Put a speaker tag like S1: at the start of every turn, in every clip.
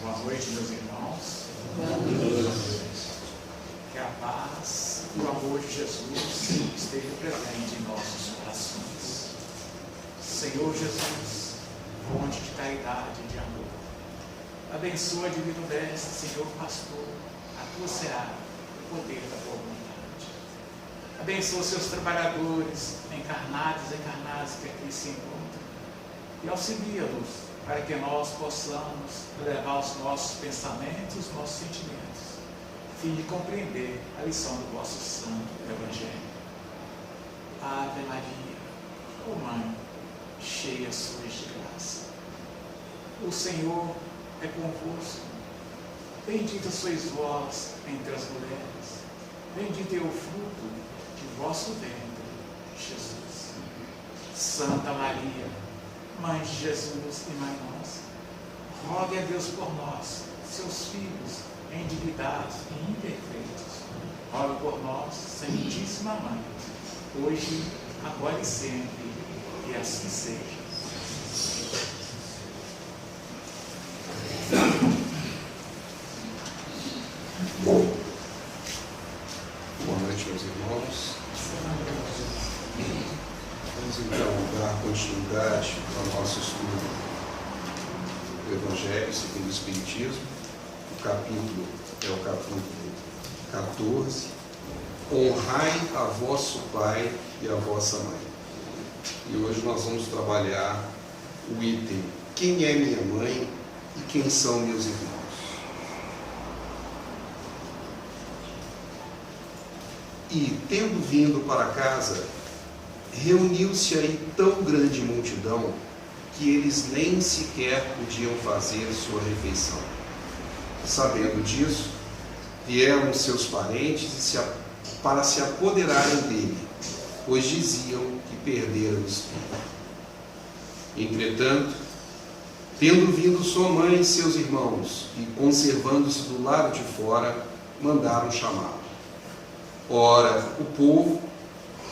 S1: Boa noite, meus irmãos.
S2: Boa noite.
S1: Que a paz e o amor de Jesus esteja presente em nossos corações. Senhor Jesus, fonte de caridade e de amor, abençoa a divina mestre, Senhor pastor, a tua seara, o poder da tua vontade. Abençoa seus trabalhadores, encarnados e encarnadas que aqui se encontram, e auxilia-nos para que nós possamos levar os nossos pensamentos, os nossos sentimentos, a fim de compreender a lição do vosso santo Evangelho. Ave Maria, ó Mãe, cheia sois de graça. O Senhor é convosco. Bendita sois vós entre as mulheres. Bendito é o fruto de vosso ventre, Jesus. Santa Maria, Mãe de Jesus e Mãe nossa, rogue a Deus por nós, seus filhos, endividados e imperfeitos. Rogue por nós, Santíssima Mãe, hoje, agora e sempre, e assim seja.
S2: Boa noite, meus irmãos. Vamos então dar continuidade ao nosso estudo do Evangelho segundo o Espiritismo. O capítulo é o capítulo 14. Honrai a vosso pai e a vossa mãe. E hoje nós vamos trabalhar o item: quem é minha mãe e quem são meus irmãos? E, tendo vindo para casa, reuniu-se aí tão grande multidão que eles nem sequer podiam fazer sua refeição. Sabendo disso, vieram seus parentes para se apoderarem dele, pois diziam que perderam o espírito. Entretanto, tendo vindo sua mãe e seus irmãos, e conservando-se do lado de fora, mandaram chamá-lo. Ora, o povo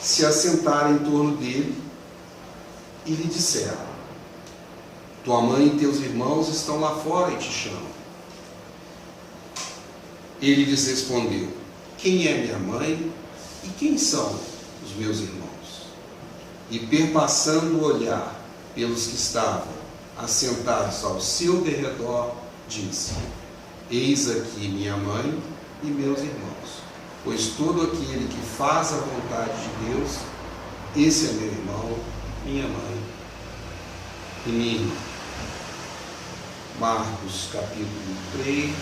S2: se assentaram em torno dele e lhe disseram: tua mãe e teus irmãos estão lá fora e te chamam. Ele lhes respondeu: quem é minha mãe e quem são os meus irmãos? E perpassando o olhar pelos que estavam assentados ao seu derredor, disse: eis aqui minha mãe e meus irmãos. Pois todo aquele que faz a vontade de Deus, esse é meu irmão, minha mãe e minha irmã. Marcos capítulo 3,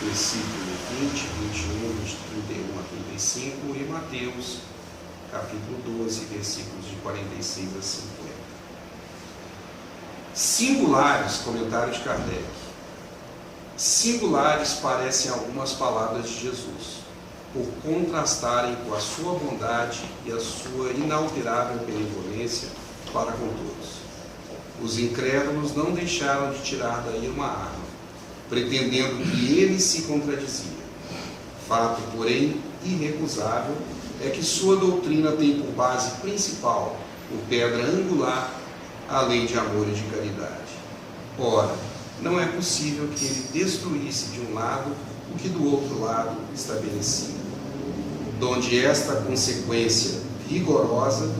S2: versículo 20, 21, de 31 a 35, e Mateus capítulo 12, versículos de 46 a 50. Singulares, comentário de Kardec, singulares parecem algumas palavras de Jesus, por contrastarem com a sua bondade e a sua inalterável benevolência para com todos. Os incrédulos não deixaram de tirar daí uma arma, pretendendo que ele se contradizia. Fato, porém, irrecusável é que sua doutrina tem por base principal, por pedra angular, a lei de amor e de caridade. Ora, não é possível que ele destruísse de um lado o que do outro lado estabelecia, donde esta consequência rigorosa,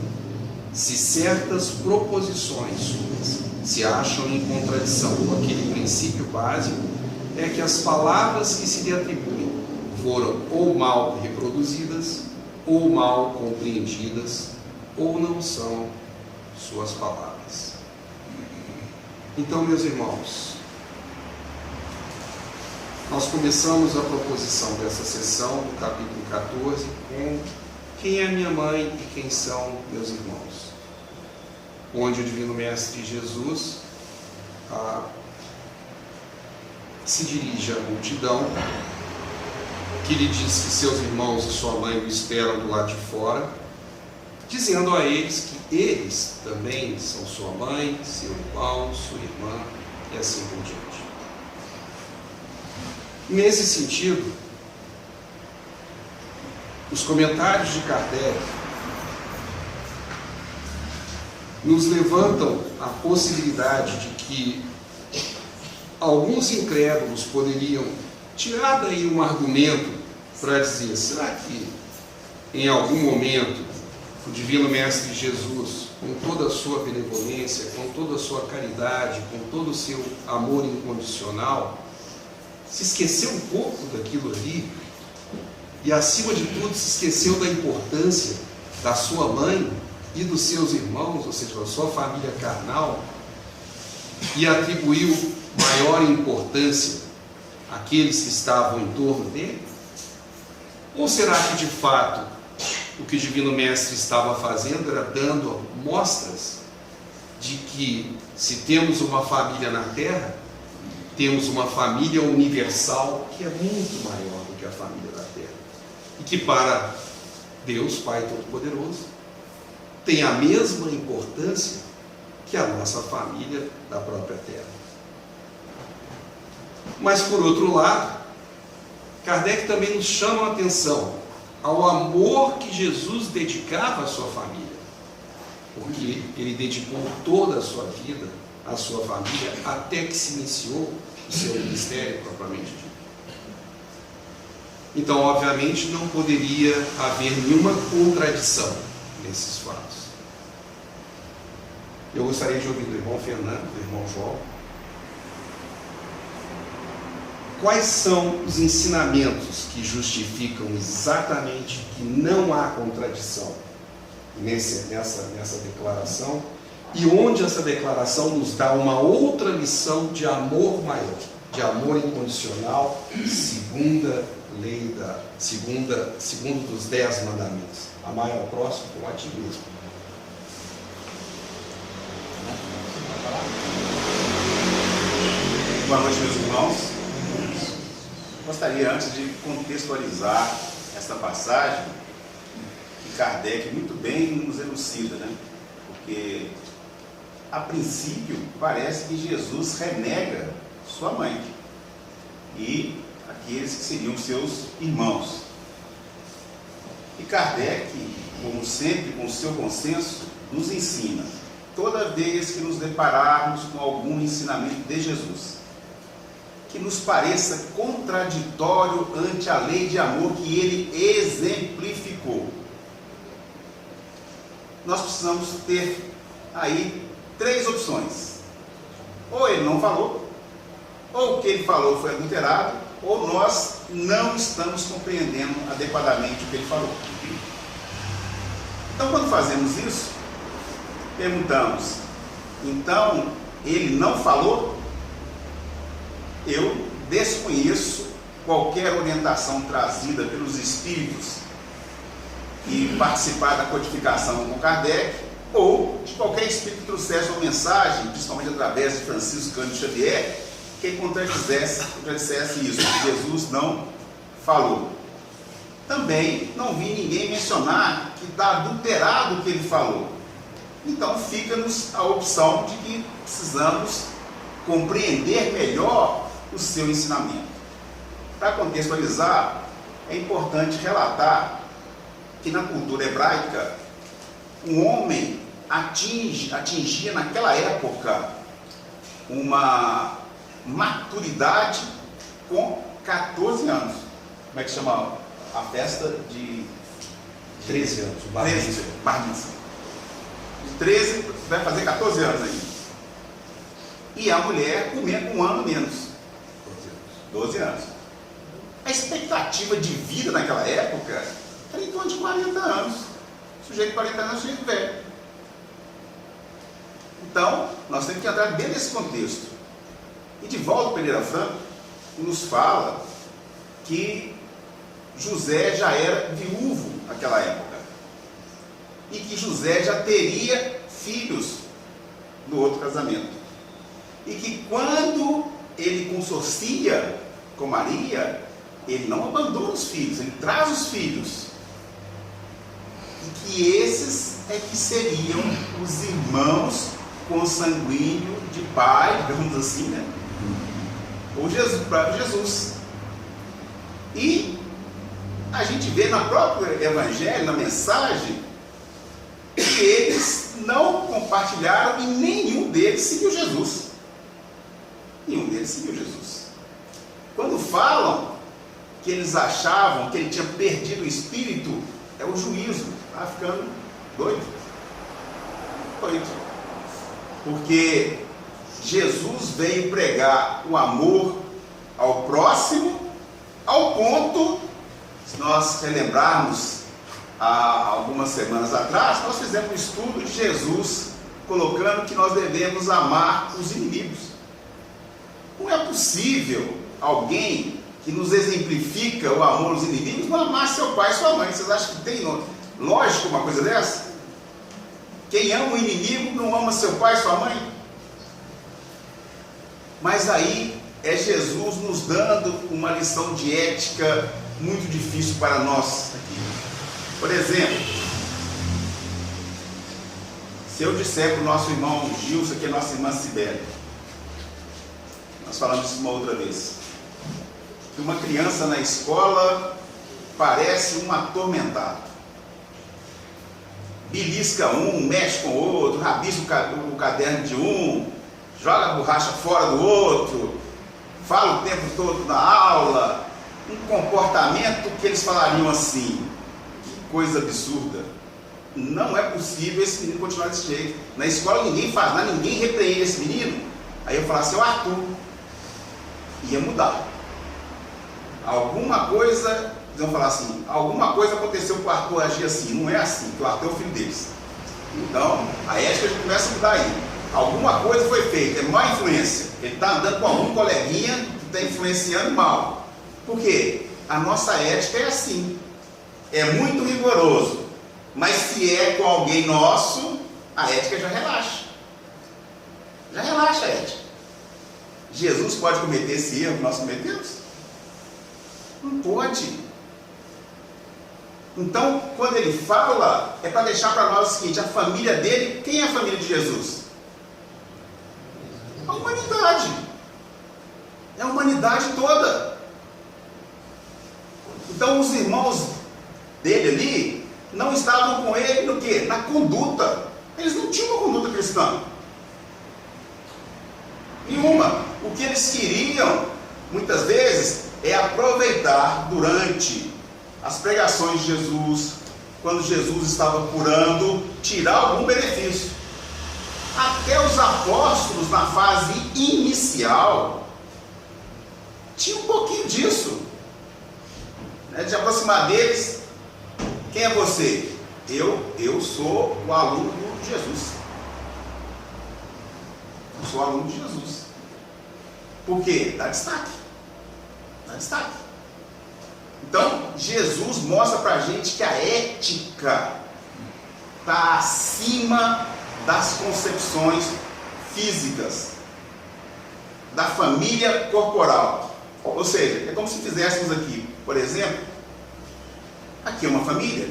S2: se certas proposições suas se acham em contradição com aquele princípio básico, é que as palavras que se lhe atribuem foram ou mal reproduzidas, ou mal compreendidas, ou não são suas palavras. Então, meus irmãos, nós começamos a proposição dessa sessão, do capítulo 14, com quem é minha mãe e quem são meus irmãos, onde o Divino Mestre Jesus se dirige à multidão, que lhe diz que seus irmãos e sua mãe o esperam do lado de fora, dizendo a eles que eles também são sua mãe, seu irmão, sua irmã, e assim por diante. Nesse sentido, os comentários de Kardec nos levantam a possibilidade de que alguns incrédulos poderiam tirar daí um argumento para dizer: será que em algum momento o Divino Mestre Jesus, com toda a sua benevolência, com toda a sua caridade, com todo o seu amor incondicional, se esqueceu um pouco daquilo ali e, acima de tudo, se esqueceu da importância da sua mãe e dos seus irmãos, ou seja, da sua família carnal, e atribuiu maior importância àqueles que estavam em torno dele? Ou será que, de fato, o que o Divino Mestre estava fazendo era dando mostras de que, se temos uma família na Terra, temos uma família universal que é muito maior do que a família da Terra, e que para Deus, Pai Todo-Poderoso, tem a mesma importância que a nossa família da própria Terra. Mas, por outro lado, Kardec também nos chama a atenção ao amor que Jesus dedicava à sua família, porque ele dedicou toda a sua vida à sua família até que se iniciou o seu ministério propriamente dito. Então, obviamente, não poderia haver nenhuma contradição nesses fatos. Eu gostaria de ouvir do irmão Fernando, do irmão João, quais são os ensinamentos que justificam exatamente que não há contradição nessa declaração, e onde essa declaração nos dá uma outra lição de amor maior, de amor incondicional, segundo dos 10 mandamentos: amar ao próximo como a ti mesmo.
S3: Boa noite, meus irmãos. Gostaria, antes de contextualizar esta passagem, que Kardec muito bem nos elucida, né? Porque, a princípio, parece que Jesus renega sua mãe e aqueles que seriam seus irmãos. E Kardec, como sempre, com o seu consenso, nos ensina, toda vez que nos depararmos com algum ensinamento de Jesus, que nos pareça contraditório ante a lei de amor que ele exemplificou, nós precisamos ter aí 3 opções: ou ele não falou, ou o que ele falou foi adulterado, ou nós não estamos compreendendo adequadamente o que ele falou. Então, quando fazemos isso, perguntamos: então ele não falou? Eu desconheço qualquer orientação trazida pelos espíritos que participaram da codificação com Kardec, ou de qualquer espírito que trouxesse uma mensagem, principalmente através de Francisco Cândido Xavier, que contradissesse isso, que Jesus não falou. Também não vi ninguém mencionar que está adulterado o que ele falou. Então fica-nos a opção de que precisamos compreender melhor o seu ensinamento. Para contextualizar, é importante relatar que na cultura hebraica, um homem atingia naquela época uma maturidade com 14 anos. Como é que chama a festa de
S2: 13 anos, o Bar
S3: Mitzvah. De 13 vai fazer 14 anos aí. E a mulher com 1 ano menos. 12 anos. A expectativa de vida naquela época era em torno de 40 anos. Sujeito de 40 anos, sujeito velho. Então, nós temos que entrar dentro desse contexto. E Divaldo Pereira Franco nos fala que José já era viúvo naquela época. E que José já teria filhos no outro casamento. E que quando ele consorcia com Maria, ele não abandona os filhos, ele traz os filhos. E que esses é que seriam os irmãos consanguíneos de pai, digamos assim, né? Ou Jesus, para Jesus. E a gente vê no próprio Evangelho, na mensagem, que eles não compartilharam e nenhum deles seguiu Jesus. Nenhum deles seguiu Jesus. Quando falam que eles achavam que ele tinha perdido o espírito, é o juízo. Estava ficando doido. Porque Jesus veio pregar o amor ao próximo, ao ponto, se nós relembrarmos, há algumas semanas atrás, nós fizemos um estudo de Jesus colocando que nós devemos amar os inimigos. Não é possível alguém que nos exemplifica o amor aos inimigos não amar seu pai e sua mãe. Vocês acham que tem lógico uma coisa dessa? Quem ama o inimigo não ama seu pai e sua mãe? Mas aí é Jesus nos dando uma lição de ética muito difícil para nós. Por exemplo, se eu disser para o nosso irmão Gilson, que é nossa irmã Sibeli, nós falamos isso uma outra vez, que uma criança na escola parece um atormentado. Belisca um, mexe com o outro, rabisca o caderno de um, joga a borracha fora do outro, fala o tempo todo na aula, um comportamento que eles falariam assim, que coisa absurda. Não é possível esse menino continuar desse jeito. Na escola ninguém faz nada, ninguém repreende esse menino. Aí eu falasse, o Arthur ia mudar. Alguma coisa, eles vão falar assim, alguma coisa aconteceu com o Arthur agir assim. Não é assim, que o Arthur é o filho deles. Então, a ética já começa a mudar aí. Alguma coisa foi feita, é má influência. Ele está andando com algum coleguinha que está influenciando mal. Por quê? A nossa ética é assim. É muito rigoroso. Mas se é com alguém nosso, a ética já relaxa. Já relaxa a ética. Jesus pode cometer esse erro que nós cometemos? Não pode. Então, quando ele fala, é para deixar para nós o seguinte: a família dele, quem é a família de Jesus? A humanidade. É a humanidade toda. Então, os irmãos dele ali não estavam com ele no quê? Na conduta. Eles não tinham uma conduta cristã. Nenhuma. O que eles queriam, muitas vezes, é aproveitar durante as pregações de Jesus, quando Jesus estava curando, tirar algum benefício. Até os apóstolos, na fase inicial, tinham um pouquinho disso, né? De aproximar deles. Quem é você? Eu sou o aluno de Jesus. Eu sou aluno de Jesus. Por quê? Dá destaque. Dá destaque. Então, Jesus mostra para a gente que a ética está acima das concepções físicas, da família corporal. Ou seja, é como se fizéssemos aqui, por exemplo, aqui é uma família.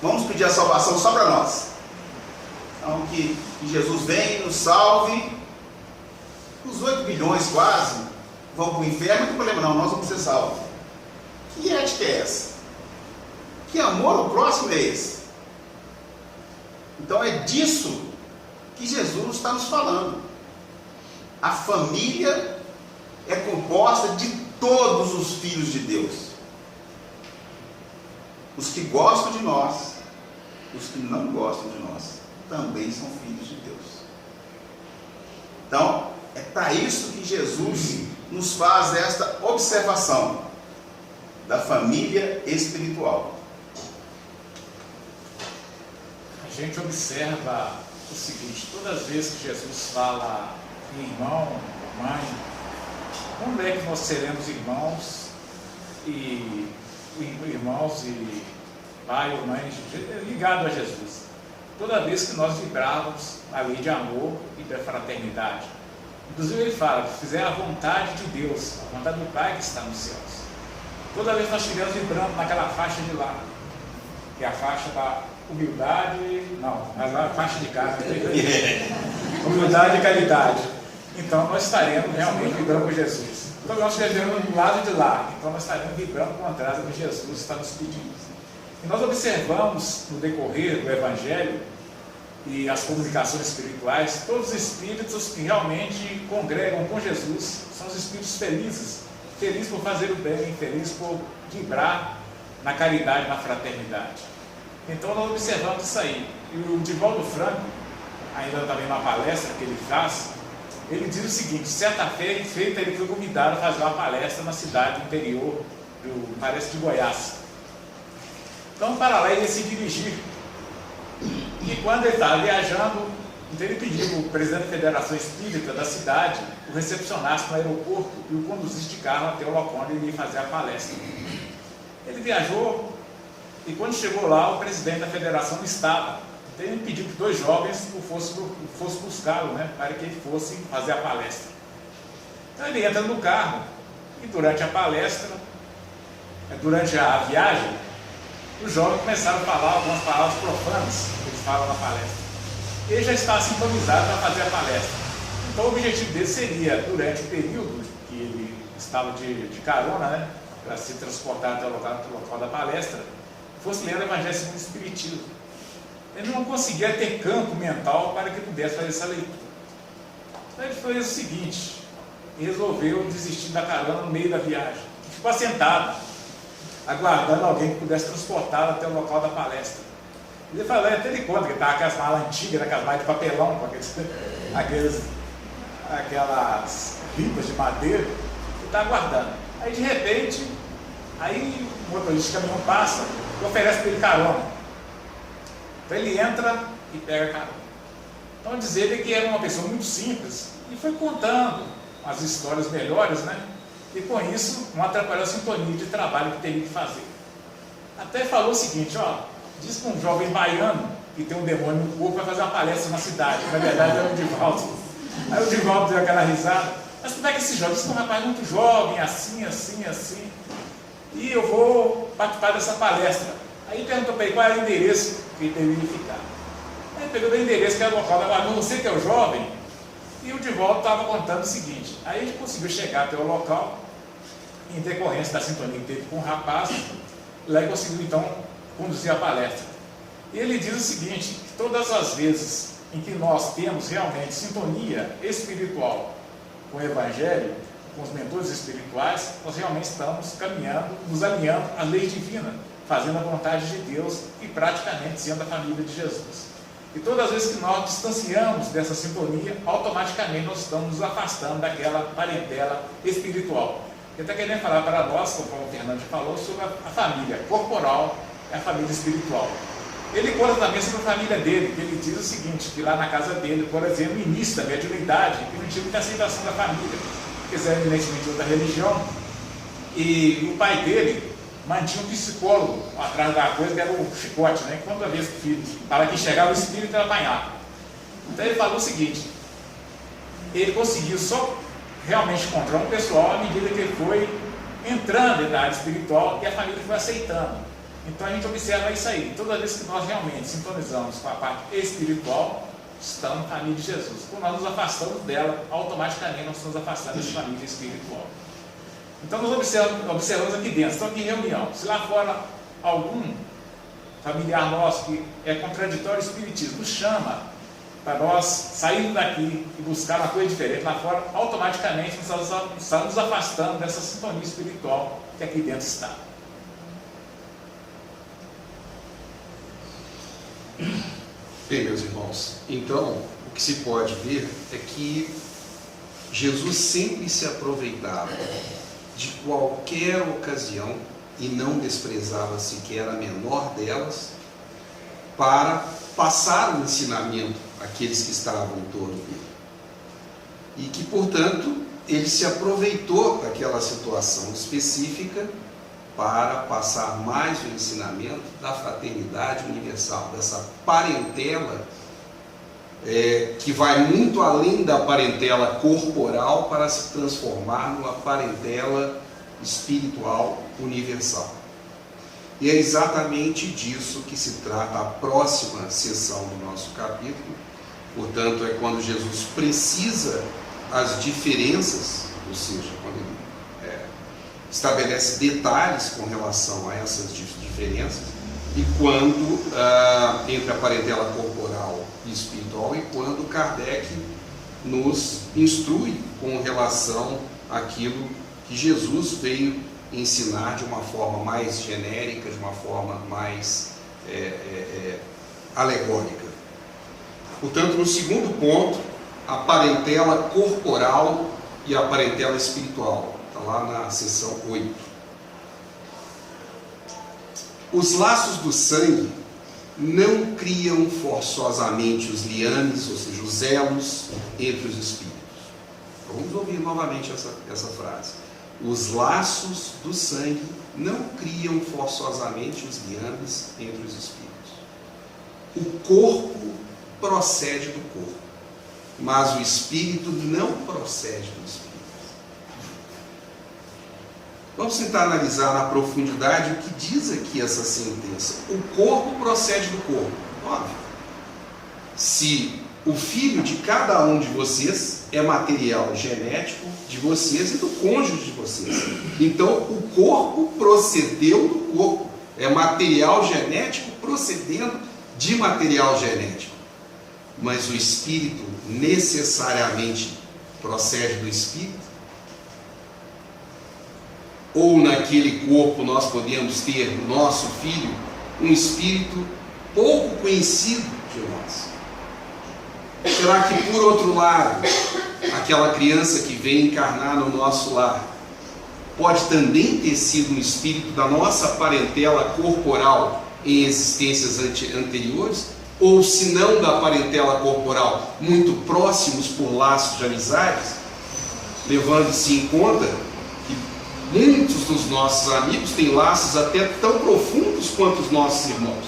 S3: Vamos pedir a salvação só para nós. Então, que Jesus venha, nos salve. Os 8 bilhões quase vão para o inferno, não tem problema não, nós vamos ser salvos. Que ética é essa? Que amor ao próximo é esse? Então é disso que Jesus está nos falando. A família é composta de todos os filhos de Deus. Os que gostam de nós, os que não gostam de nós, também são filhos de Deus. Então, é para isso que Jesus nos faz esta observação da família espiritual.
S1: A gente observa o seguinte: todas as vezes que Jesus fala em irmão, mãe, como é que nós seremos irmãos e pai ou mãe ligado a Jesus? Toda vez que nós vibrávamos a lei de amor e da fraternidade. Inclusive ele fala, fizer a vontade de Deus, a vontade do Pai que está nos céus. Toda vez que nós estivermos vibrando naquela faixa de lá, que é a faixa da humildade, não, mas a faixa de cá, humildade e caridade. Então nós estaremos realmente vibrando com Jesus. Então nós estivermos do lado de lá, então nós estaremos vibrando com o contrário do que Jesus está nos pedindo. E nós observamos no decorrer do Evangelho e as comunicações espirituais, todos os espíritos que realmente congregam com Jesus são os espíritos felizes, felizes por fazer o bem, felizes por vibrar na caridade, na fraternidade. Então nós observamos isso aí. E o Divaldo Franco, ainda também na palestra que ele faz, ele diz o seguinte: certa feita ele foi convidado a fazer uma palestra na cidade interior, parece de Goiás. Então para lá ele ia se dirigir. E quando ele estava viajando, então ele pediu o presidente da Federação Espírita da cidade o recepcionasse no aeroporto e o conduzisse de carro até o local onde ele ia fazer a palestra. Ele viajou e quando chegou lá, o presidente da federação não estava. Então ele pediu que 2 jovens fossem buscá-lo, né, para que ele fosse fazer a palestra. Então ele entra no carro e durante a palestra, durante a viagem, os jovens começaram a falar algumas palavras profanas que eles falam na palestra. Ele já estava sintonizado para fazer a palestra. Então o objetivo dele seria, durante o período que ele estava de carona, né, para ser transportado até o local da palestra, fosse ler o Evangelho segundo o Espiritismo. Ele não conseguia ter campo mental para que pudesse fazer essa leitura. Então ele fez o seguinte: resolveu desistir da carona no meio da viagem. Ficou assentado, aguardando alguém que pudesse transportá-lo até o local da palestra. Ele falou, até ele conta que estava com as malas antigas, aquelas malas de papelão, com aquelas ripas de madeira, e está aguardando. Aí de repente, aí o motorista de caminhão passa e oferece para ele carona. Então ele entra e pega a carona. Então dizer ele que era uma pessoa muito simples e foi contando as histórias melhores, né? E com isso não atrapalhou a sintonia de trabalho que teria que fazer. Até falou o seguinte, ó, diz que um jovem baiano que tem um demônio no corpo vai fazer uma palestra na cidade, na verdade é o Divaldo. Aí o Divaldo deu aquela risada, mas como é que esse jovem? Esse é um rapaz muito jovem, assim, e eu vou participar dessa palestra. Aí perguntou para ele qual era o endereço que ele deveria ficar. Aí ele pegou o endereço que era o local da guarda, você que é o jovem? E o Divaldo estava contando o seguinte: aí ele conseguiu chegar até o local, em decorrência da sintonia que teve com o rapaz, e lá ele conseguiu então conduzir a palestra. E ele diz o seguinte: que todas as vezes em que nós temos realmente sintonia espiritual com o Evangelho, com os mentores espirituais, nós realmente estamos caminhando, nos alinhando à lei divina, fazendo a vontade de Deus e praticamente sendo a família de Jesus. E todas as vezes que nós distanciamos dessa sintonia, automaticamente nós estamos nos afastando daquela parentela espiritual. Ele está querendo falar para nós, como o Fernando falou, sobre a família corporal e a família espiritual. Ele conta também sobre a família dele, que ele diz o seguinte, que lá na casa dele, por exemplo, no início da mediunidade, que não tinha muita aceitação da família, porque eles eram evidentemente outra religião, e o pai dele mantinha um psicólogo atrás da coisa, que era o chicote, né? Quando a vez que o filho, para que chegava o espírito, ele apanhava. Então ele falou o seguinte: ele conseguiu só realmente encontrar um pessoal à medida que ele foi entrando na área espiritual e a família foi aceitando. Então a gente observa isso aí. Toda vez que nós realmente sintonizamos com a parte espiritual, estamos na família de Jesus. Quando nós nos afastamos dela, automaticamente nós estamos afastando dessa família espiritual. Então nós observamos aqui dentro, estamos aqui em reunião. Se lá fora algum familiar nosso que é contraditório ao espiritismo nos chama para nós sairmos daqui e buscar uma coisa diferente lá fora, automaticamente nós estamos nos afastando dessa sintonia espiritual que aqui dentro está.
S2: Bem, meus irmãos, então o que se pode ver é que Jesus sempre se aproveitava de qualquer ocasião e não desprezava sequer a menor delas para passar o ensinamento àqueles que estavam em torno dele. E que, portanto, ele se aproveitou daquela situação específica para passar mais o ensinamento da fraternidade universal, dessa parentela que vai muito além da parentela corporal para se transformar numa parentela espiritual universal. E é exatamente disso que se trata a próxima sessão do nosso capítulo. Portanto, é quando Jesus precisa as diferenças, ou seja, quando ele estabelece detalhes com relação a essas diferenças, e quando entre a parentela corporal e espiritual, e quando Kardec nos instrui com relação àquilo que Jesus veio ensinar de uma forma mais genérica, de uma forma mais alegórica. Portanto, no segundo ponto, a parentela corporal e a parentela espiritual. Está lá na seção 8. Os laços do sangue não criam forçosamente os liames, ou seja, os elos entre os espíritos. Vamos ouvir novamente essa frase. Os laços do sangue não criam forçosamente os liames entre os espíritos. O corpo procede do corpo, mas o espírito não procede do espírito. Vamos tentar analisar na profundidade o que diz aqui essa sentença. O corpo procede do corpo. Óbvio. Se o filho de cada um de vocês é material genético de vocês e do cônjuge de vocês. Então, o corpo procedeu do corpo. É material genético procedendo de material genético. Mas o espírito necessariamente procede do espírito? Ou naquele corpo nós podemos ter no nosso filho um espírito pouco conhecido de nós? Será que, por outro lado, aquela criança que vem encarnar no nosso lar pode também ter sido um espírito da nossa parentela corporal em existências anteriores? Ou, se não da parentela corporal, muito próximos por laços de amizades? Levando-se em conta que muitos dos nossos amigos têm laços até tão profundos quanto os nossos irmãos.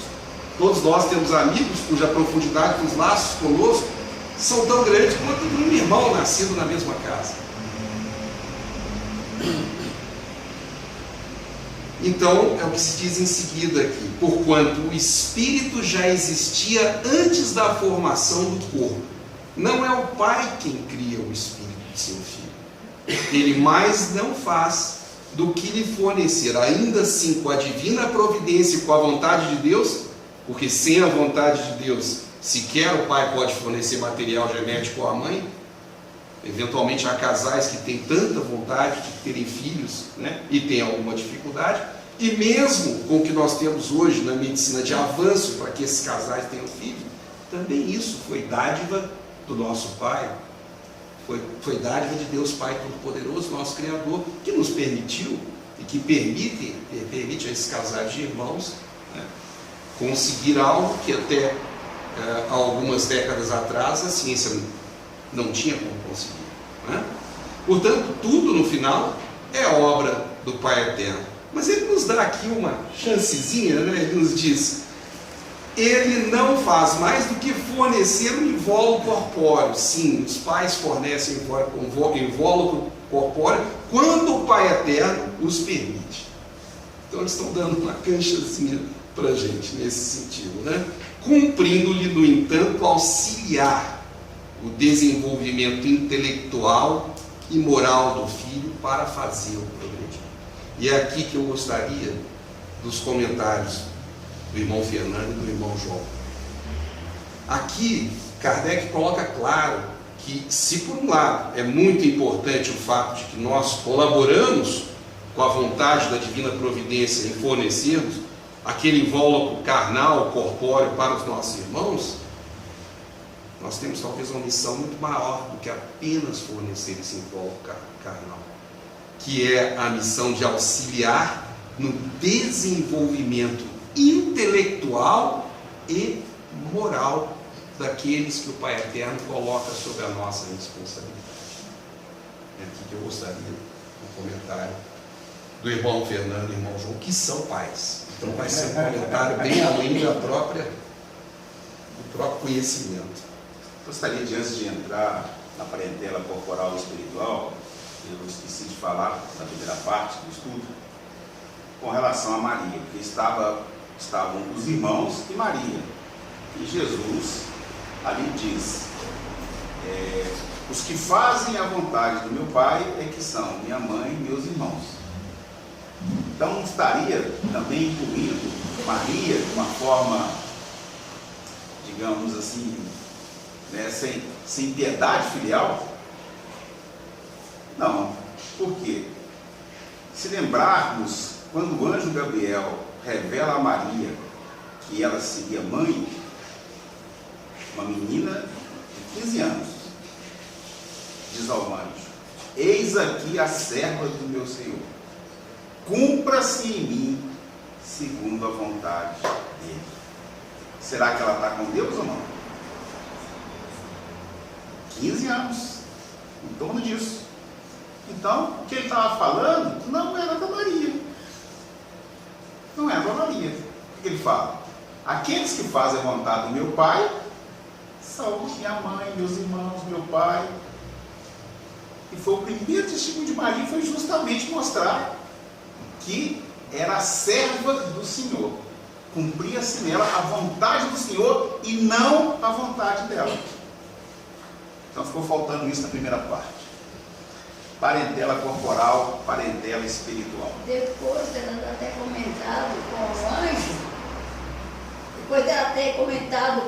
S2: Todos nós temos amigos cuja profundidade dos laços conosco são tão grandes quanto um irmão nascido na mesma casa. Então, é o que se diz em seguida aqui: porquanto o espírito já existia antes da formação do corpo. Não é o pai quem cria o espírito de seu filho. Ele mais não faz do que lhe fornecer, ainda assim com a divina providência e com a vontade de Deus, porque sem a vontade de Deus, sequer o pai pode fornecer material genético à mãe. Eventualmente há casais que têm tanta vontade de terem filhos, né, e têm alguma dificuldade, e mesmo com o que nós temos hoje na medicina de avanço para que esses casais tenham filhos, também isso foi dádiva do nosso Pai, foi dádiva de Deus Pai Todo-Poderoso, nosso Criador, que nos permitiu e que permite a esses casais de irmãos, né, conseguir algo que até algumas décadas atrás a ciência não tinha como conseguir, né? Portanto, tudo no final é obra do Pai Eterno. Mas ele nos dá aqui uma chancezinha, né? Ele nos diz: ele não faz mais do que fornecer um invólucro corpóreo. Sim, os pais fornecem invólucro corpóreo quando o Pai Eterno os permite. Então eles estão dando uma canchazinha para a gente nesse sentido, né? Cumprindo-lhe, no entanto, auxiliar o desenvolvimento intelectual e moral do filho para fazê-lo progredir. E é aqui que eu gostaria dos comentários do irmão Fernando e do irmão João. Aqui, Kardec coloca claro que, se por um lado é muito importante o fato de que nós colaboramos com a vontade da divina providência em fornecermos aquele invólucro carnal, corpóreo para os nossos irmãos, nós temos talvez uma missão muito maior do que apenas fornecer esse invólucro carnal, que é a missão de auxiliar no desenvolvimento intelectual e moral daqueles que o Pai Eterno coloca sob a nossa responsabilidade. É aqui que eu gostaria do comentário do irmão Fernando e do irmão João, que são pais. Então vai ser um comentário bem além do próprio conhecimento.
S3: Gostaria de, antes de entrar na parentela corporal e espiritual, eu esqueci de falar na primeira parte do estudo, com relação a Maria, porque estavam os irmãos e Maria. E Jesus ali diz: os que fazem a vontade do meu Pai é que são minha mãe e meus irmãos. Então não estaria também incluindo Maria de uma forma, digamos assim, né, sem piedade filial? Não. Por quê? Se lembrarmos, quando o anjo Gabriel revela a Maria que ela seria mãe, uma menina de 15 anos, diz ao anjo: eis aqui a serva do meu Senhor, cumpra-se em mim segundo a vontade dele. Será que ela está com Deus ou não? 15 anos, em torno disso. Então, o que ele estava falando não era da Maria. Não era da Maria. O que ele fala? Aqueles que fazem a vontade do meu Pai são minha mãe, meus irmãos, meu pai. E foi o primeiro testemunho de Maria, foi justamente mostrar que era a serva do Senhor. Cumpria-se nela a vontade do Senhor e não a vontade dela. Então ficou faltando isso na primeira parte. Parentela corporal, parentela espiritual.
S4: Depois dela ter comentado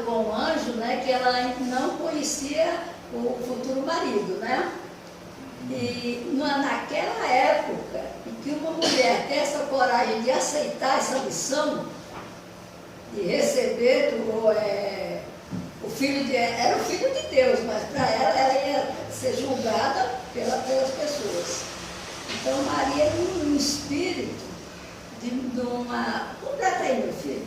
S4: com o anjo, né, que ela não conhecia o futuro marido, né? E naquela época em que uma mulher tem essa coragem de aceitar essa missão, de receber o filho era o filho de Deus, mas para ela ia ser julgada pelas pessoas. Então Maria, num espírito de uma... Completa aí, meu filho.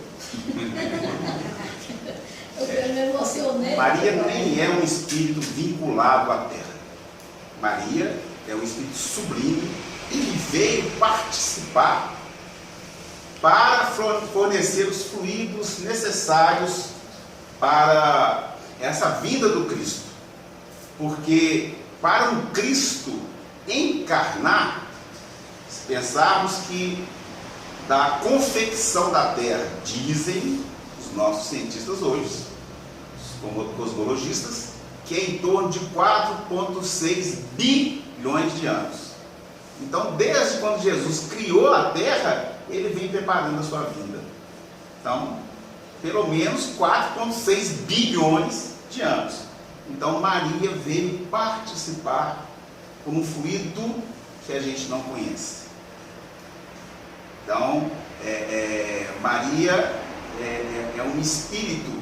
S4: Eu me emocionei.
S3: Maria nem é um espírito vinculado à terra. Maria é um espírito sublime que veio participar para fornecer os fluidos necessários para essa vinda do Cristo. Porque para um Cristo encarnar, se pensarmos que da confecção da terra, dizem os nossos cientistas hoje, os cosmologistas, que é em torno de 4,6 bilhões de anos. Então, desde quando Jesus criou a terra, ele vem preparando a sua vinda. Então, pelo menos 4,6 bilhões de anos. Então, Maria veio participar por um fluido que a gente não conhece. Então, Maria é um espírito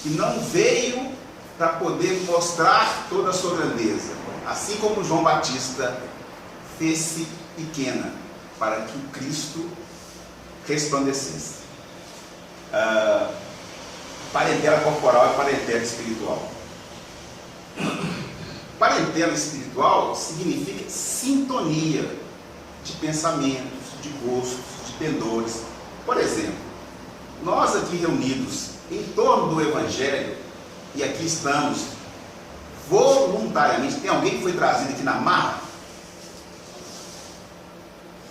S3: que não veio para poder mostrar toda a sua grandeza, assim como João Batista fez-se pequena para que o Cristo resplandecesse. Parentela corporal e parentela espiritual. Parentela espiritual significa sintonia de pensamentos, de gostos, de pendores. Por exemplo, nós aqui reunidos em torno do Evangelho, e aqui estamos voluntariamente. Tem alguém que foi trazido aqui na marra?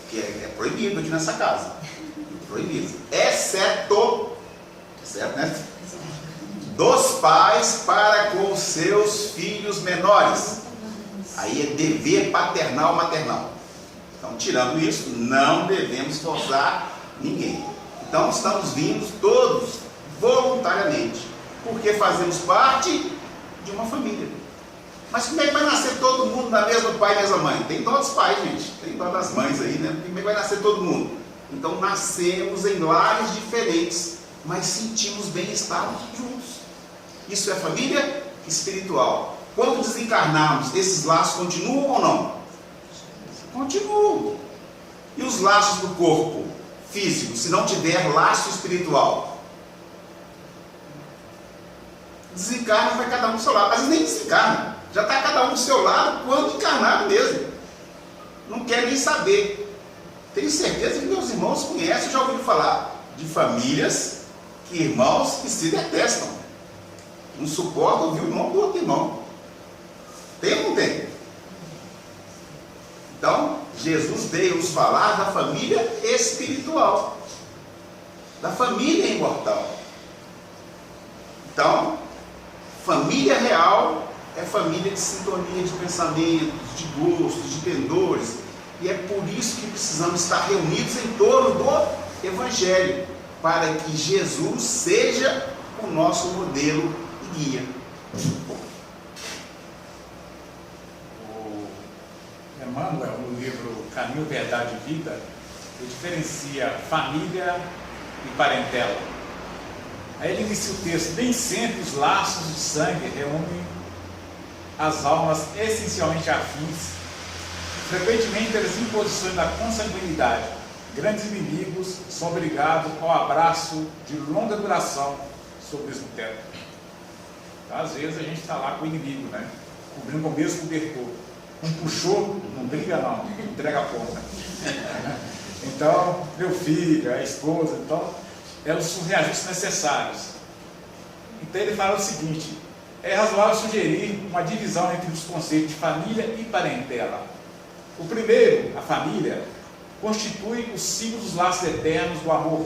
S3: Que é proibido aqui nessa casa. Proibido. Exceto, certo, né? Dos pais para com os seus filhos menores. Aí é dever paternal, maternal. Então, tirando isso, não devemos forçar ninguém. Então, estamos vindo todos voluntariamente, porque fazemos parte de uma família. Mas como é que vai nascer todo mundo na mesma pai e mesma mãe? Tem dó dos pais, gente. Tem dó das mães aí, né? Como é que vai nascer todo mundo? Então, nascemos em lares diferentes, mas sentimos bem-estar juntos. Isso é família espiritual. Quando desencarnarmos, esses laços continuam ou não? Continuam. E os laços do corpo físico, se não tiver laço espiritual? Desencarna, vai cada um do seu lado. Às vezes nem desencarna. Já está cada um do seu lado quando encarnado mesmo. Não quer nem saber. Tenho certeza que meus irmãos conhecem, já ouviram falar de famílias que irmãos que se detestam. Não suporta ouvir o irmão do outro irmão. Tem ou não tem? Então, Jesus veio nos falar da família espiritual, da família imortal. Então, família real é família de sintonia de pensamentos, de gostos, de pendores. E é por isso que precisamos estar reunidos em torno do Evangelho, para que Jesus seja o nosso modelo e guia.
S1: O Emmanuel, no livro Caminho, Verdade e Vida, ele diferencia família e parentela. Aí ele inicia o texto: nem sempre os laços de sangue reúnem as almas essencialmente afins. Frequentemente, pelas imposições da consanguinidade, grandes inimigos são obrigados ao abraço de longa duração sob o mesmo teto. Então, às vezes a gente está lá com o inimigo, né? Cobrindo com o mesmo cobertor. Um puxou, não briga não, entrega a ponta. Então, meu filho, a esposa, então, elas são reajustes necessários. Então ele fala o seguinte: é razoável sugerir uma divisão entre os conceitos de família e parentela. O primeiro, a família, constitui os símbolos dos laços eternos do amor.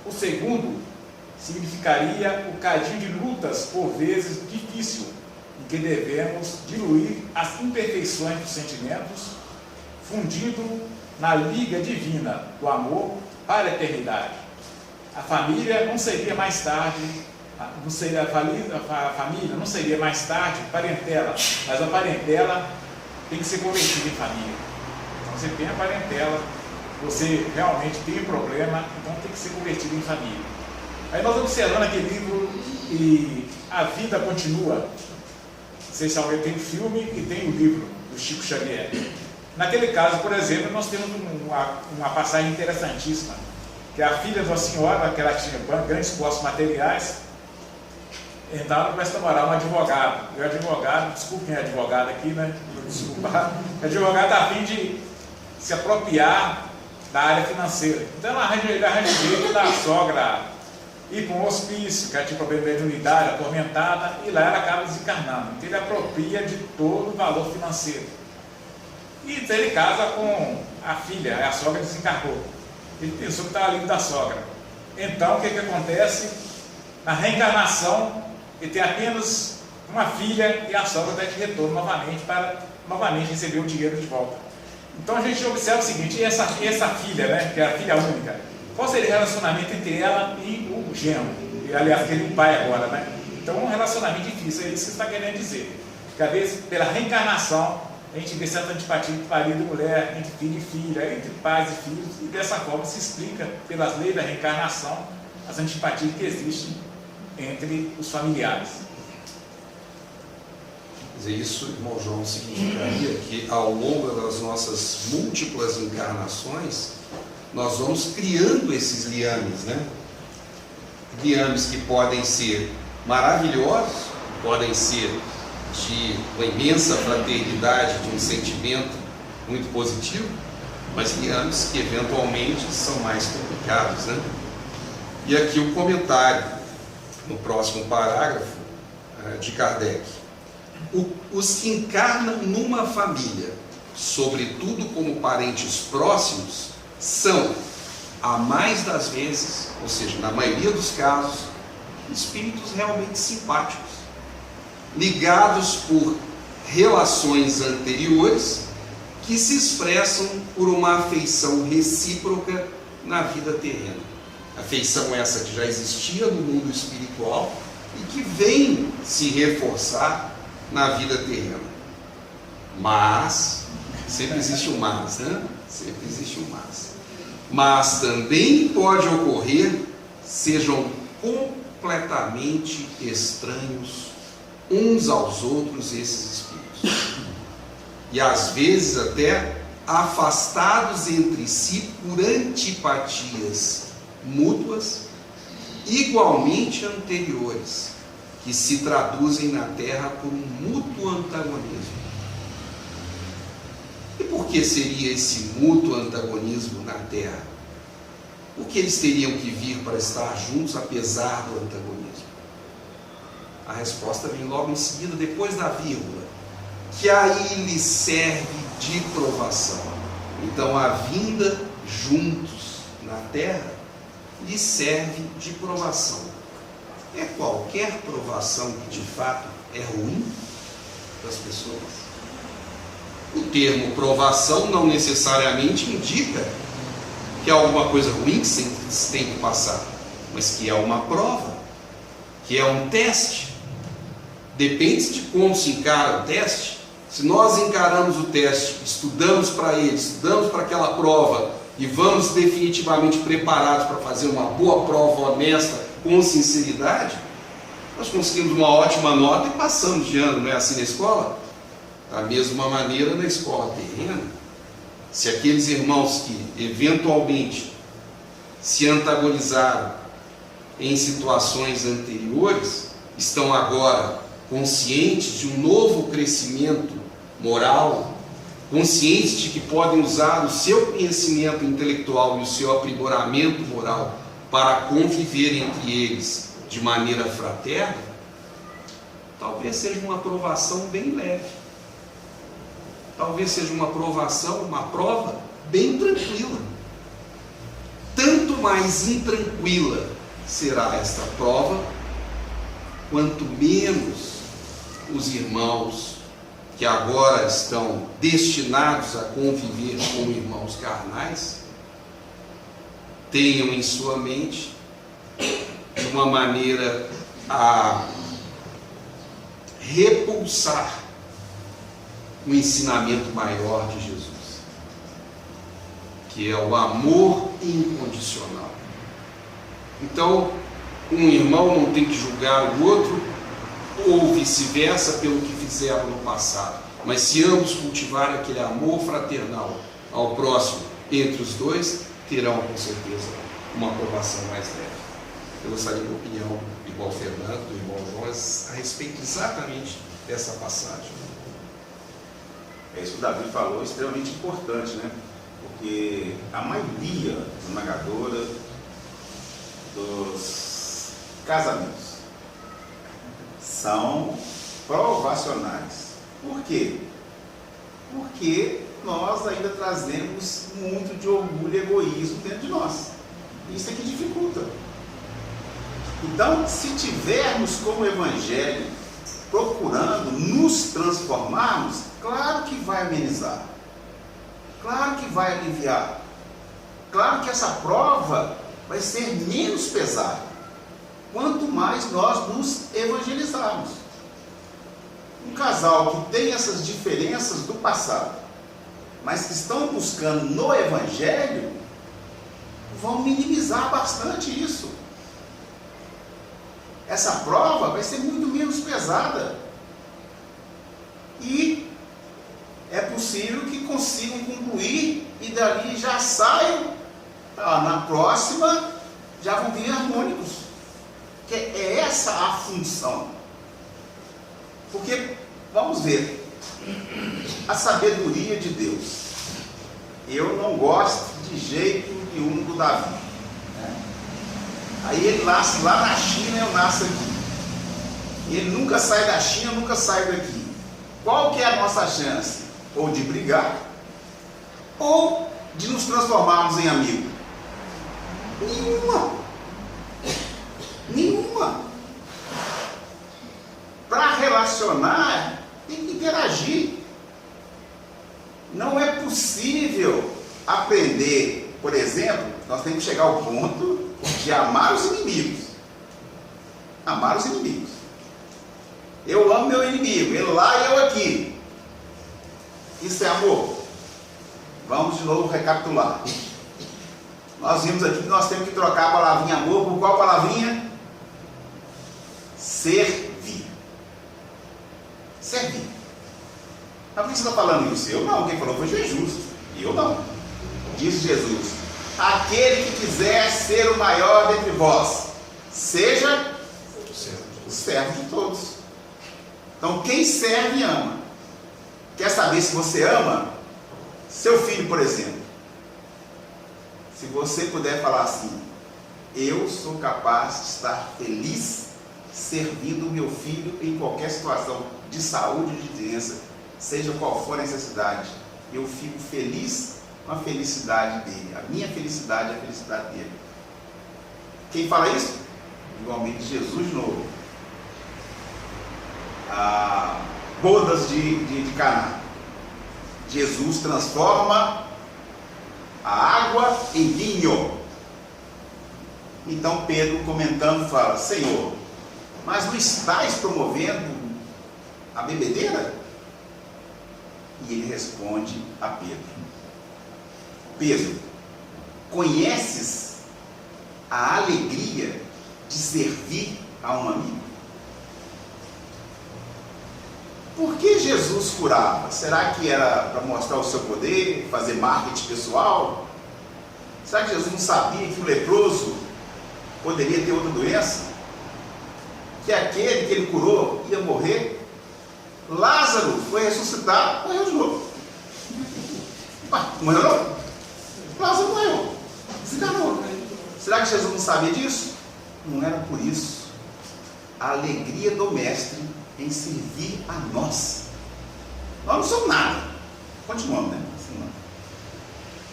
S1: O segundo significaria o cadinho de lutas, por vezes difícil, em que devemos diluir as imperfeições dos sentimentos, fundindo na liga divina do amor para a eternidade. A família não seria mais tarde, a família não seria mais tarde parentela, mas a parentela tem que ser convertida em família. Então você tem a parentela, você realmente tem um problema, então tem que ser convertido em família. Aí nós observando aquele livro e a vida continua. Não sei se alguém tem o filme e tem o livro do Chico Xavier. Naquele caso, por exemplo, nós temos uma passagem interessantíssima, que a filha de uma senhora, que ela tinha grandes posses materiais, entraram para namorar um advogado. E o advogado, desculpa quem é advogado aqui, né? Desculpa, o advogado está a fim de se apropriar da área financeira. Então ele arranja o jeito da sogra ir para um hospício, que ela tinha problema de mediunidade, atormentada, e lá ela acaba desencarnando. Então ele apropria de todo o valor financeiro. E então ele casa com a filha, a sogra desencarnou. Ele pensou que estava livre da sogra. Então o que acontece? Na reencarnação, ele tem apenas uma filha e a sogra dá de retorno novamente para novamente receber o dinheiro de volta. Então a gente observa o seguinte: essa filha, né, que é a filha única, qual seria o relacionamento entre ela e o genro? E, aliás, que ele é o pai agora, né? Então um relacionamento difícil, é isso que está querendo dizer. Que às vezes, pela reencarnação, a gente vê certa antipatia entre marido e mulher, entre filho e filha, entre pais e filhos, e dessa forma se explica, pelas leis da reencarnação, as antipatias que existem entre os familiares.
S2: Quer dizer, isso, irmão João, significaria que ao longo das nossas múltiplas encarnações, nós vamos criando esses liames, né? Liames que podem ser maravilhosos, podem ser de uma imensa fraternidade, de um sentimento muito positivo, mas liames que eventualmente são mais complicados, né? E aqui o comentário, no próximo parágrafo, de Kardec. Os que encarnam numa família, sobretudo como parentes próximos, são, a mais das vezes, ou seja, na maioria dos casos, espíritos realmente simpáticos, ligados por relações anteriores que se expressam por uma afeição recíproca na vida terrena. Afeição essa que já existia no mundo espiritual e que vem se reforçar na vida terrena. Mas, sempre existe um mas, né? Sempre existe um mas. Mas também pode ocorrer, sejam completamente estranhos uns aos outros esses espíritos. E às vezes até afastados entre si por antipatias mútuas, igualmente anteriores, que se traduzem na Terra por um mútuo antagonismo. E por que seria esse mútuo antagonismo na Terra? Por que eles teriam que vir para estar juntos apesar do antagonismo? A resposta vem logo em seguida, depois da vírgula, que aí lhes serve de provação. Então a vinda juntos na Terra lhe serve de provação. É qualquer provação que de fato é ruim para as pessoas? O termo provação não necessariamente indica que é alguma coisa ruim que se tem que passar, mas que é uma prova, que é um teste. Depende de como se encara o teste. Se nós encaramos o teste, estudamos para ele, estudamos para aquela prova e vamos definitivamente preparados para fazer uma boa prova honesta, com sinceridade, nós conseguimos uma ótima nota e passamos de ano. Não é assim na escola? Da mesma maneira na escola terrena. Se aqueles irmãos que eventualmente se antagonizaram em situações anteriores estão agora conscientes de um novo crescimento moral, conscientes de que podem usar o seu conhecimento intelectual e o seu aprimoramento moral para conviver entre eles de maneira fraterna, talvez seja uma aprovação bem leve. Talvez seja uma aprovação, uma prova bem tranquila. Tanto mais intranquila será esta prova, quanto menos os irmãos que agora estão destinados a conviver com irmãos carnais tenham em sua mente de uma maneira a repulsar o ensinamento maior de Jesus, que é o amor incondicional. Então, um irmão não tem que julgar o outro, ou vice-versa, pelo que fizeram no passado, mas se ambos cultivarem aquele amor fraternal ao próximo entre os dois, terão com certeza uma aprovação mais leve. Eu gostaria de uma opinião igual ao Fernando, do irmão João, a respeito exatamente dessa passagem.
S3: Isso que o Davi falou é extremamente importante, né? Porque a maioria esmagadora dos casamentos são provacionais. Por quê? Porque nós ainda trazemos muito de orgulho e egoísmo dentro de nós. Isso é que dificulta. Então, se tivermos como evangelho procurando nos transformarmos, claro que vai amenizar, claro que vai aliviar, claro que essa prova vai ser menos pesada, quanto mais nós nos evangelizarmos. Um casal que tem essas diferenças do passado, mas que estão buscando no evangelho, vão minimizar bastante isso. Essa prova vai ser muito menos pesada. E é possível que consigam concluir e dali já saiam, na próxima já vão vir harmônicos. Que é essa a função. Porque, vamos ver, a sabedoria de Deus. Eu não gosto de jeito nenhum do Davi. Aí ele nasce lá na China, eu nasço aqui. Ele nunca sai da China, eu nunca saio daqui. Qual que é a nossa chance? Ou de brigar, ou de nos transformarmos em amigos? Nenhuma. Nenhuma. Para relacionar, tem que interagir. Não é possível aprender, por exemplo, nós temos que chegar ao ponto de amar os inimigos. Amar os inimigos. Eu amo meu inimigo, ele lá e eu aqui. Isso é amor? Vamos de novo recapitular. Nós vimos aqui que nós temos que trocar a palavrinha amor por qual palavrinha? Servir. Servir. Mas por que você está falando isso? Eu não, quem falou foi Jesus. Eu não. Diz Jesus: aquele que quiser ser o maior dentre vós, seja o servo de todos. Então quem serve ama. Quer saber se você ama? Seu filho, por exemplo. Se você puder falar assim: eu sou capaz de estar feliz servindo o meu filho em qualquer situação de saúde ou de doença, seja qual for a necessidade, eu fico feliz com a felicidade dele. A minha felicidade é a felicidade dele. Quem fala isso? Igualmente Jesus de novo. Bodas de Caná. Jesus transforma a água em vinho. Então Pedro, comentando, fala: Senhor, mas não estás promovendo a bebedeira? E ele responde a Pedro: Pedro, conheces a alegria de servir a um amigo? Por que Jesus curava? Será que era para mostrar o seu poder, fazer marketing pessoal? Será que Jesus não sabia que o leproso poderia ter outra doença? Que aquele que ele curou ia morrer? Lázaro foi ressuscitado, morreu de novo. Morreu não? Lázaro morreu, desencarnou. Será que Jesus não sabia disso? Não era por isso. A alegria do Mestre em servir a nós. Nós não somos nada. Continuamos, né?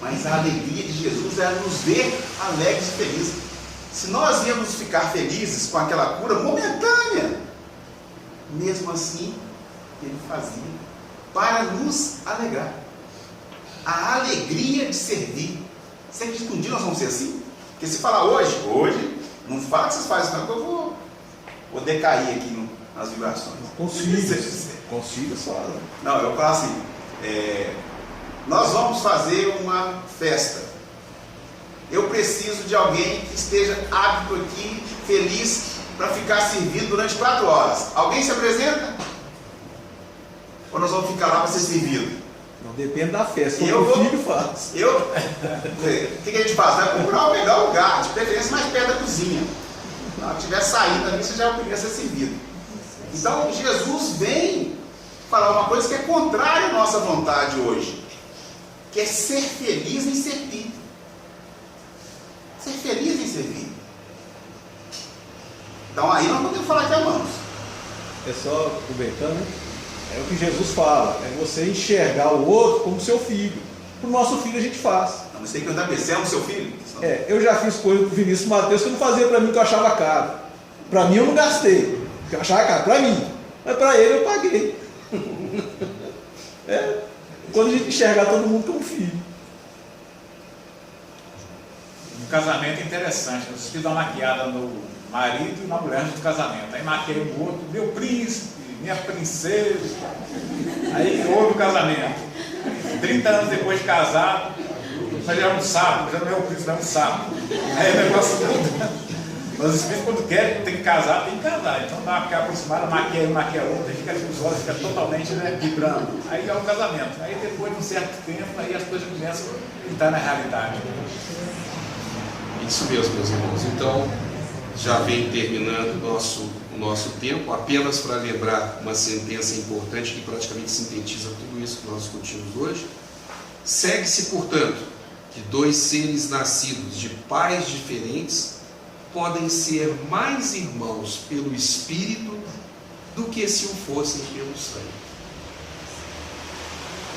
S3: Mas a alegria de Jesus era nos ver alegres e felizes. Se nós íamos ficar felizes com aquela cura momentânea, mesmo assim, ele fazia para nos alegrar. A alegria de servir. Você acredita que um dia nós vamos ser assim? Porque se falar hoje, não fala que vocês fazem isso, não, que eu vou decair aqui nas vibrações.
S5: Consiga só.
S3: Não, eu falo assim, nós vamos fazer uma festa. Eu preciso de alguém que esteja apto aqui, feliz, para ficar servindo durante 4 horas. Alguém se apresenta? Ou nós vamos ficar lá para ser servido?
S5: Não depende da festa,
S3: o
S5: filho faz.
S3: O que a gente faz? Vai procurar o melhor lugar, de preferência mais perto da cozinha. Na hora que estiver saindo ali, você já é o primeiro a ser servido. Então, Jesus vem falar uma coisa que é contrária à nossa vontade hoje, que é ser feliz em servir. Ser feliz em servir. Então, aí nós podemos falar que amamos.
S5: É só comentando, né? É o que Jesus fala, é você enxergar o outro como seu filho. Para o nosso filho a gente faz.
S3: Não, você tem que perguntar para ele: você é o seu filho?
S5: Eu já fiz coisa com o Vinícius Matheus que eu não fazia para mim, que eu achava caro. Para mim eu não gastei, porque eu achava caro para mim. Mas para ele eu paguei. Quando a gente enxergar todo mundo como filho.
S1: Um casamento interessante. Eu fiz uma maquiada no marido e na mulher antes do casamento. Aí maquiei o outro: meu príncipe, minha princesa. Aí houve o casamento. 30 anos depois de casado, mas já é um sapo, já não é o príncipe, é um sapo. Aí o negócio muda. Mas os espíritos, quando querem, tem que casar, tem que casar. Então dá uma ficar aproximada, maquia um, maquia outro, fica ali, os olhos ficam totalmente vibrando. Aí é o casamento. Aí depois de um certo tempo, aí as coisas começam a entrar na realidade.
S2: Isso mesmo, meus irmãos. Então, já vem terminando o nosso tempo. Apenas para lembrar uma sentença importante que praticamente sintetiza tudo isso que nós discutimos hoje. Segue-se, portanto, que 2 seres nascidos de pais diferentes podem ser mais irmãos pelo Espírito do que se o fossem pelo sangue.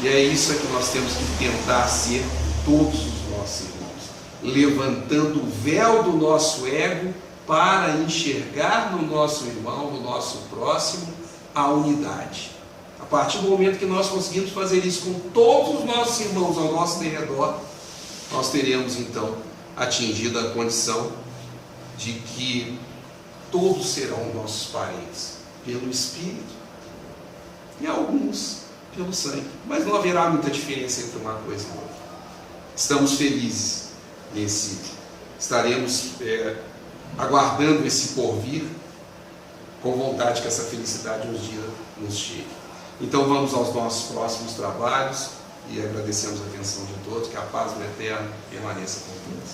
S2: E é isso que nós temos que tentar ser todos os nossos irmãos, levantando o véu do nosso ego para enxergar no nosso irmão, no nosso próximo, a unidade. A partir do momento que nós conseguimos fazer isso com todos os nossos irmãos ao nosso redor, nós teremos então atingido a condição de que todos serão nossos parentes pelo Espírito e alguns pelo sangue, mas não haverá muita diferença entre uma coisa e outra. Estamos felizes estaremos aguardando esse porvir com vontade que essa felicidade um dia nos chegue. Então vamos aos nossos próximos trabalhos e agradecemos a atenção de todos, que a paz do Eterno permaneça com todos.